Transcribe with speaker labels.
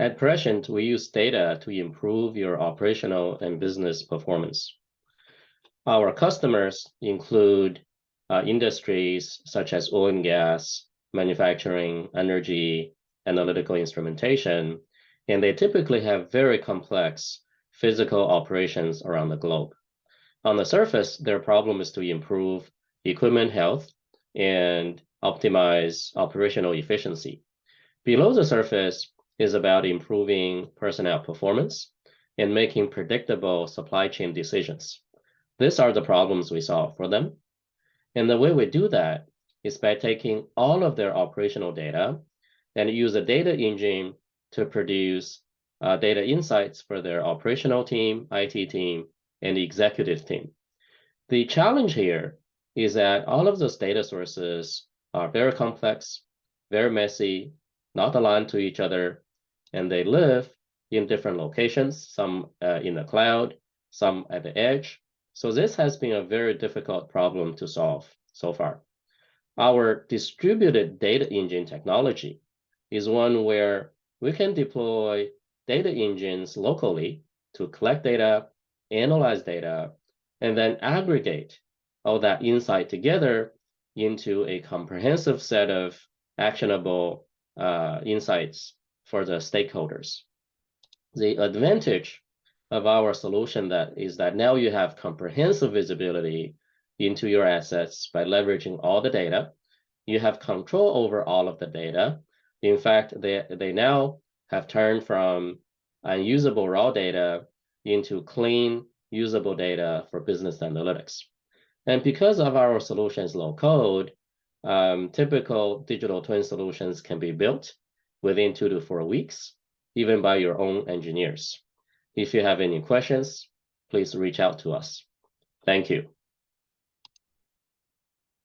Speaker 1: At Prescient, we use data to improve your operational and business performance. Our customers include industries such as oil and gas, manufacturing, energy, analytical instrumentation, and they typically have very complex physical operations around the globe. On the surface, their problem is to improve equipment health and optimize operational efficiency. Below the surface is about improving personnel performance and making predictable supply chain decisions. These are the problems we solve for them. And the way we do that is by taking all of their operational data and use a data engine to produce data insights for their operational team, IT team, and the executive team. The challenge here is that all of those data sources are very complex, very messy, not aligned to each other, and they live in different locations, some in the cloud, some at the edge. So this has been a very difficult problem to solve so far. Our distributed data engine technology is one where we can deploy data engines locally to collect data, analyze data, and then aggregate all that insight together into a comprehensive set of actionable insights for the stakeholders. The advantage of our solution is that now you have comprehensive visibility into your assets by leveraging all the data. You have control over all of the data. In fact, they now have turned from unusable raw data into clean, usable data for business analytics. And because of our solutions low code, typical digital twin solutions can be built within 2 to 4 weeks, even by your own engineers. If you have any questions, please reach out to us. Thank you.